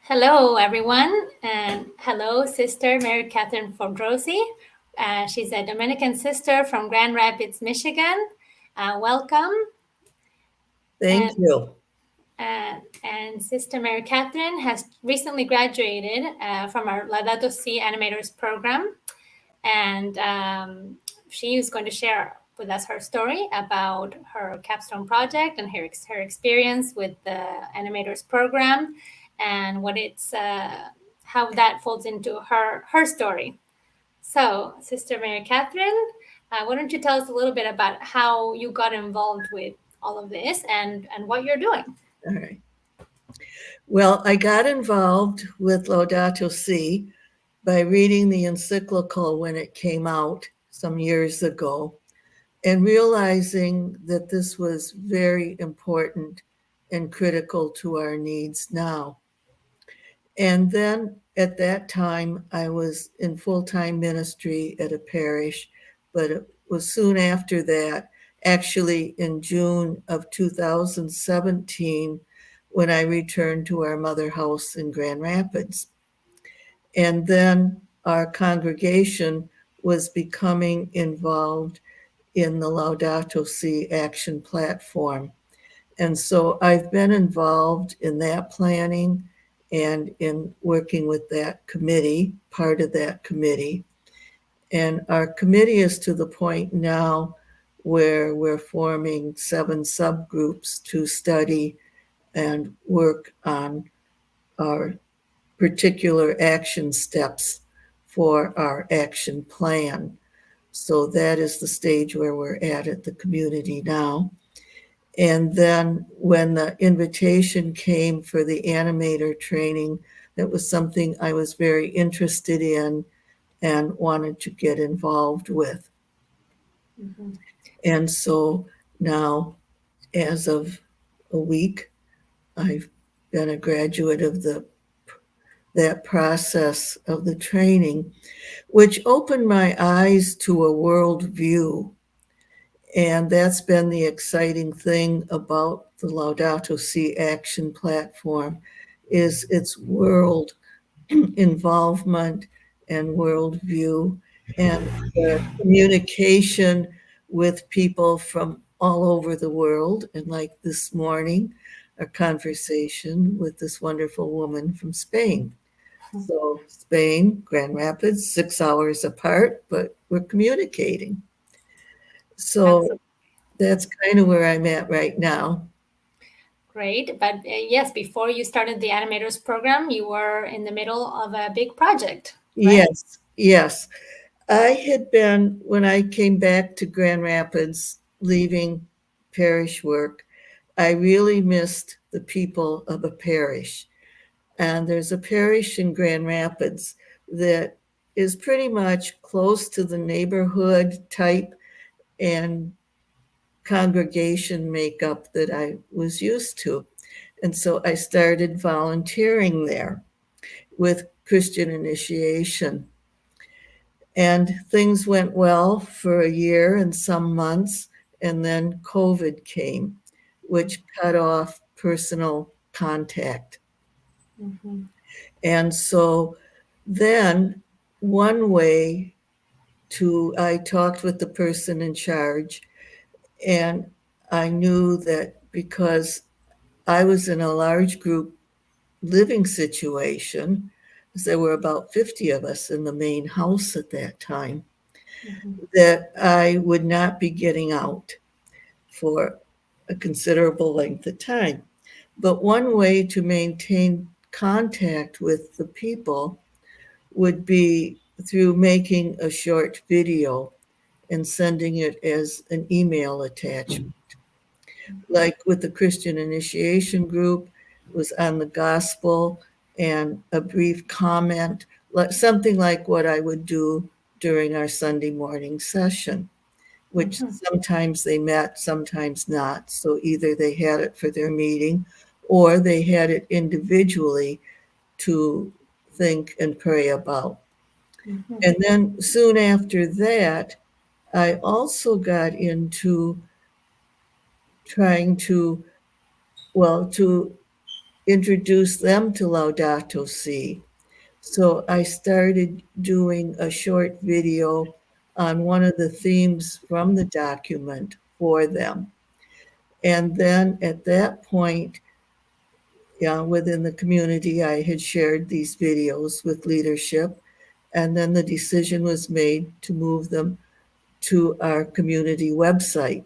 Hello, everyone, and hello, Sister Mary Catherine Fondrosi. She's a Dominican sister from Grand Rapids, Michigan. Welcome. Thank And, you. and Sister Mary Catherine has recently graduated from our Laudato Si Animators program. And she is going to share with us her story about her capstone project and her experience with the animators program and what it's how that folds into her story. So, Sister Mary Catherine, why don't you tell us a little bit about how you got involved with all of this and what you're doing? All right. Well, I got involved with Laudato Si by reading the encyclical when it came out some years ago and realizing that this was very important and critical to our needs now. And then at that time, I was in full time ministry at a parish, but it was soon after that, actually in June of 2017, when I returned to our mother house in Grand Rapids. And then our congregation was becoming involved in the Laudato Si action platform. And so I've been involved in that planning and in working with that committee, part of that committee. And our committee is to the point now where we're forming 7 subgroups to study and work on our particular action steps for our action plan. So that is the stage where we're at the community now. And then when the invitation came for the animator training, that was something I was very interested in and wanted to get involved with. Mm-hmm. And so now, as of a week, I've been a graduate of that process of the training, which opened my eyes to a world view. And that's been the exciting thing about the Laudato Si action platform is its world involvement and worldview and the communication with people from all over the world. And like this morning, a conversation with this wonderful woman from Spain. So Spain, Grand Rapids, 6 hours apart, but we're communicating. So Absolutely. that's kind of where I'm at right now. Great. But yes, before you started the animators program, you were in the middle of a big project, right? Yes, yes. I had been, when I came back to Grand Rapids, leaving parish work, I really missed the people of a parish. And there's a parish in Grand Rapids that is pretty much close to the neighborhood type and congregation makeup that I was used to. And so I started volunteering there with Christian initiation. And things went well for a year and some months. And then COVID came, which cut off personal contact. Mm-hmm. And so then one way I talked with the person in charge, and I knew that because I was in a large group living situation, because there were about 50 of us in the main house at that time, Mm-hmm. that I would not be getting out for a considerable length of time. But one way to maintain contact with the people would be through making a short video and sending it as an email attachment. Like with the Christian initiation group, was on the gospel and a brief comment, something like what I would do during our Sunday morning session, which Mm-hmm. sometimes they met, sometimes not. So either they had it for their meeting or they had it individually to think and pray about. Mm-hmm. And then soon after that, I also got into trying to, well, to introduce them to Laudato Si. So I started doing a short video on one of the themes from the document for them. And then at that point, yeah, within the community, I had shared these videos with leadership. And then the decision was made to move them to our community website,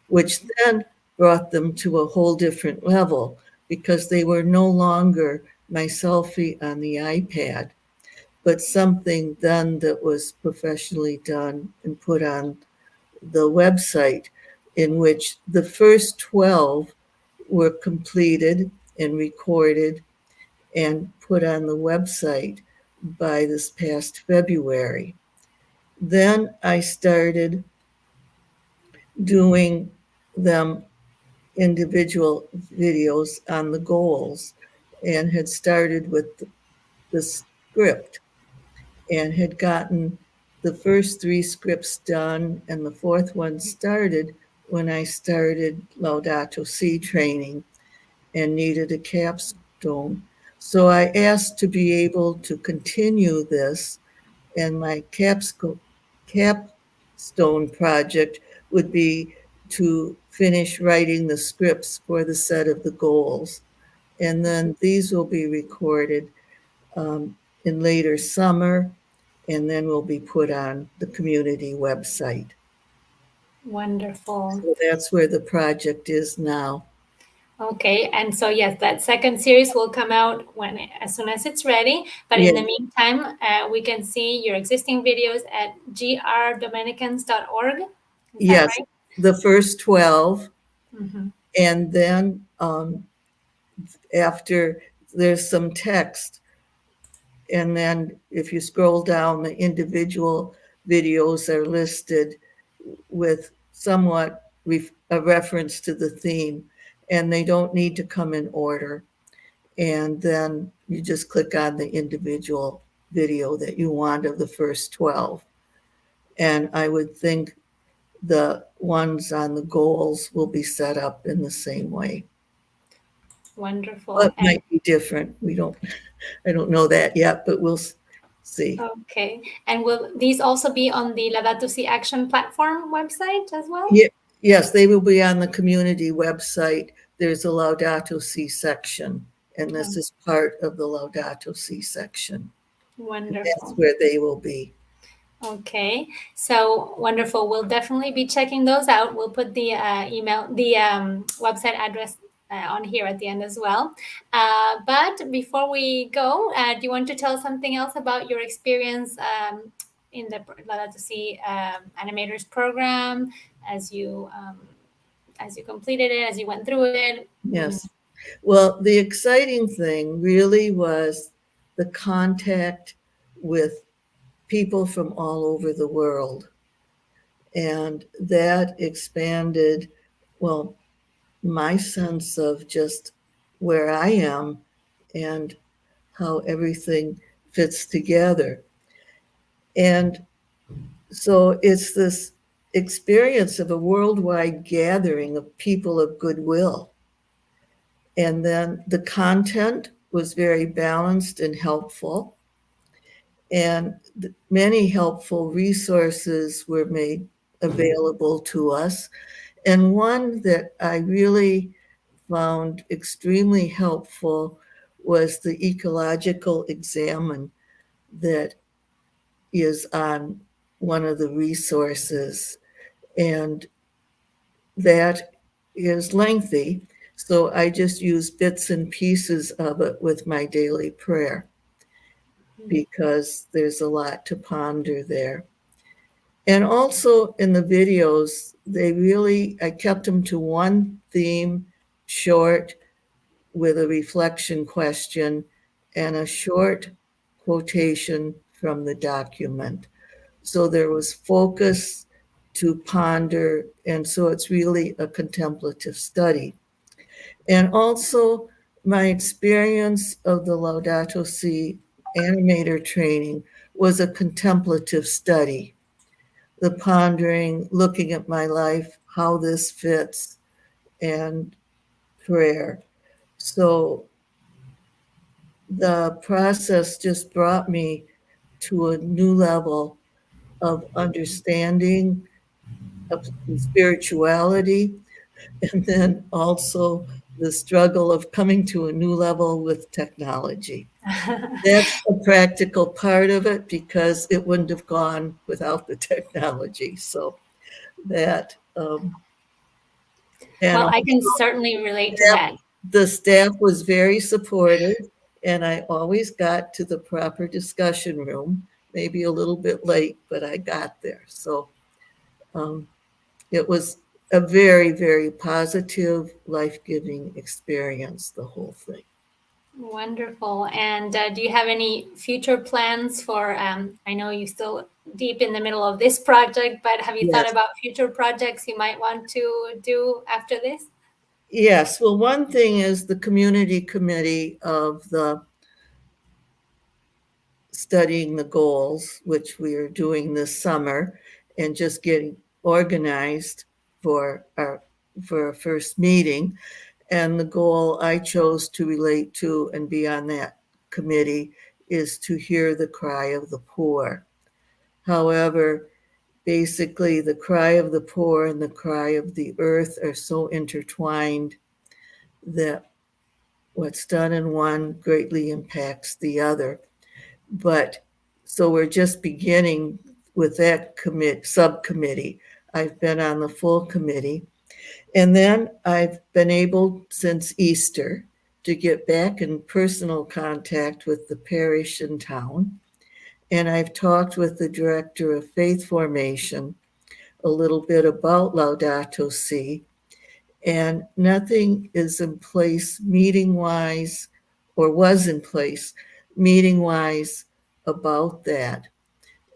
which then brought them to a whole different level because they were no longer my selfie on the iPad, but something done that was professionally done and put on the website, in which the first 12 were completed and recorded and put on the website by this past February. Then I started doing them individual videos on the goals and had started with the script and had gotten the first three scripts done, and the fourth one started when I started Laudato Si training and needed a capstone. So I asked to be able to continue this, and my capstone project would be to finish writing the scripts for the set of the goals. And then these will be recorded in later summer, and then will be put on the community website. Wonderful. So that's where the project is now. Okay, and so yes, that second series will come out as soon as it's ready. But in the meantime, we can see your existing videos at grdominicans.org. Yes, right? the first 12, and then after there's some text, and then if you scroll down, the individual videos are listed with somewhat a reference to the theme, and they don't need to come in order. And then you just click on the individual video that you want of the first 12. And I would think the ones on the goals will be set up in the same way. Wonderful. But it might be different. I don't know that yet, but we'll see. Okay. And will these also be on the Laudato Si Action platform website as well? Yes, they will be on the community website. There's a Laudato Si section, and this is part of the Laudato Si section. Wonderful. That's where they will be. Okay, so wonderful. We'll definitely be checking those out. We'll put the website address on here at the end as well. But before we go, do you want to tell something else about your experience in the Laudato Si Animators program as you completed it, as you went through it? Yes. Well, the exciting thing really was the contact with people from all over the world. And that expanded, well, my sense of just where I am and how everything fits together. And so it's this experience of a worldwide gathering of people of goodwill. And then the content was very balanced and helpful. And many helpful resources were made available to us. And one that I really found extremely helpful was the ecological examine that is on one of the resources. And that is lengthy. So I just use bits and pieces of it with my daily prayer because there's a lot to ponder there. And also in the videos, I kept them to one theme, short, with a reflection question and a short quotation from the document. So there was focus to ponder, and so it's really a contemplative study. And also, my experience of the Laudato Si animator training was a contemplative study. The pondering, looking at my life, how this fits, and prayer. So the process just brought me to a new level of understanding of spirituality, and then also the struggle of coming to a new level with technology. That's a practical part of it because it wouldn't have gone without the technology. So that, and Well, I also can certainly relate to staff, that. the staff was very supportive, and I always got to the proper discussion room, maybe a little bit late, but I got there. So um, it was a very, very positive, life-giving experience, the whole thing. Wonderful. And do you have any future plans for? I know you're still deep in the middle of this project, but have you thought Yes. about future projects you might want to do after this? Yes. Well, one thing is the community committee of the studying the goals, which we are doing this summer, and just getting organized for our first meeting. And the goal I chose to relate to and be on that committee is to hear the cry of the poor. However, basically, the cry of the poor and the cry of the earth are so intertwined that what's done in one greatly impacts the other. But so we're just beginning with that subcommittee. I've been on the full committee. And then I've been able since Easter to get back in personal contact with the parish in town. And I've talked with the director of faith formation a little bit about Laudato Si, and nothing is in place meeting wise or was in place meeting wise about that.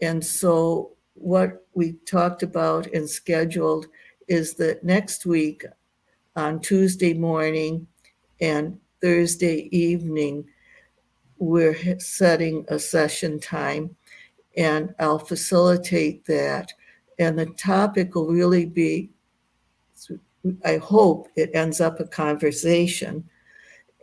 And so, what we talked about and scheduled is that next week on Tuesday morning and Thursday evening, we're setting a session time, and I'll facilitate that. And the topic will really be, I hope it ends up a conversation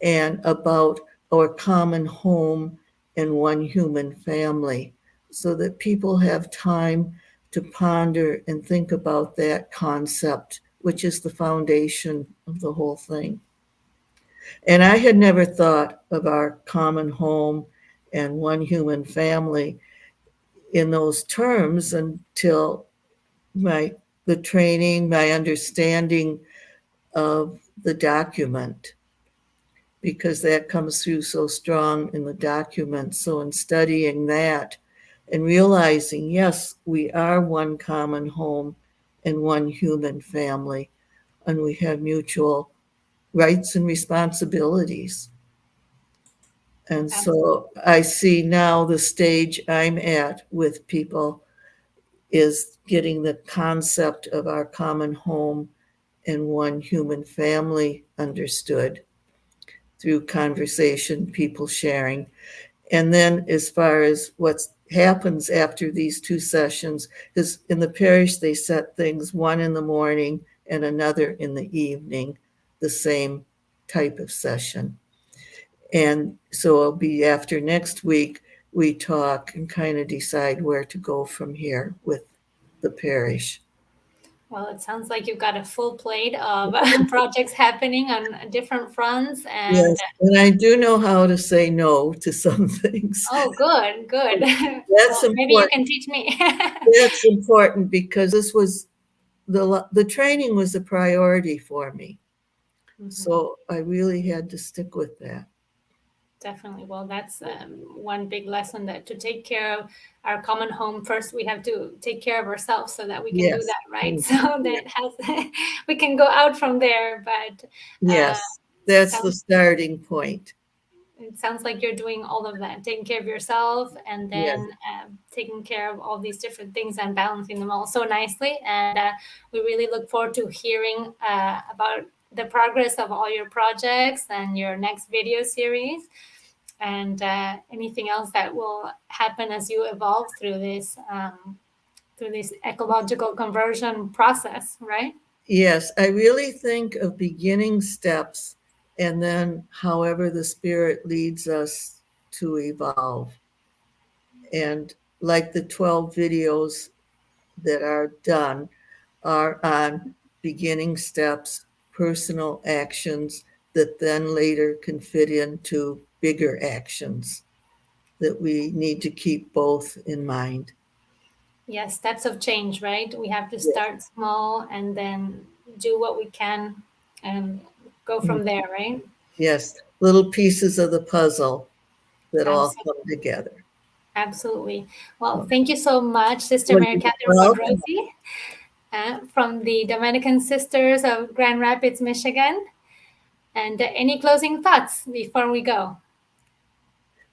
and about our common home and one human family, so that people have time to ponder and think about that concept, which is the foundation of the whole thing. And I had never thought of our common home and one human family in those terms until my the training, my understanding of the document, because that comes through so strong in the document. So in studying that and realizing, yes, we are one common home and one human family, and we have mutual rights and responsibilities. And so I see now the stage I'm at with people is getting the concept of our common home and one human family understood through conversation, people sharing. And then, as far as what happens after these two sessions, is in the parish, they set things one in the morning and another in the evening, the same type of session. And so it'll be after next week, we talk and kind of decide where to go from here with the parish. Well, it sounds like you've got a full plate of projects happening on different fronts. And Yes, and I do know how to say no to some things. oh, good, good. That's Well, maybe you important. can teach me. That's important because this was the training was a priority for me. Mhm. So I really had to stick with that. Definitely. Well, that's one big lesson, that to take care of our common home first, we have to take care of ourselves so that we can do Yes. that right. Mm, So yeah. that has we can go out from there. But uh, Yes. That's the sounds starting point. it sounds like you're doing all of that, taking care of yourself, and Yes. then taking care of all these different things and balancing them all so nicely. And we really look forward to hearing about the progress of all your projects and your next video series, and anything else that will happen as you evolve through this ecological conversion process, right? Yes. I really think of beginning steps and then however the spirit leads us to evolve. And like the 12 videos that are done are on beginning steps, personal actions that then later can fit into bigger actions that we need to keep both in mind. Yes, steps of change, right? We have to Yes. start small and then do what we can and go from there, right? Yes, little pieces of the puzzle that all Absolutely. come together. Absolutely. Well, thank you so much, Sister Well, Mary you're Catherine welcome. Quadrosi, from the Dominican Sisters of Grand Rapids, Michigan. And any closing thoughts before we go?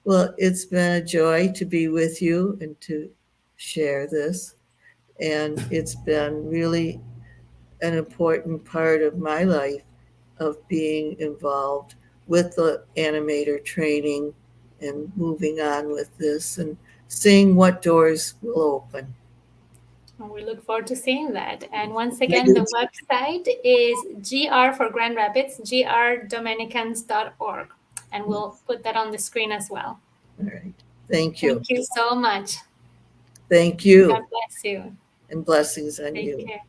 Well, it's been a joy to be with you and to share this. And it's been really an important part of my life of being involved with the animator training and moving on with this and seeing what doors will open. And we look forward to seeing that. And once I again, do the too. website is GR for Grand Rapids, grdominicans.org. And we'll put that on the screen as well. All right. Thank you. Thank you so much. Thank God you. bless you. And blessings on Take you. care.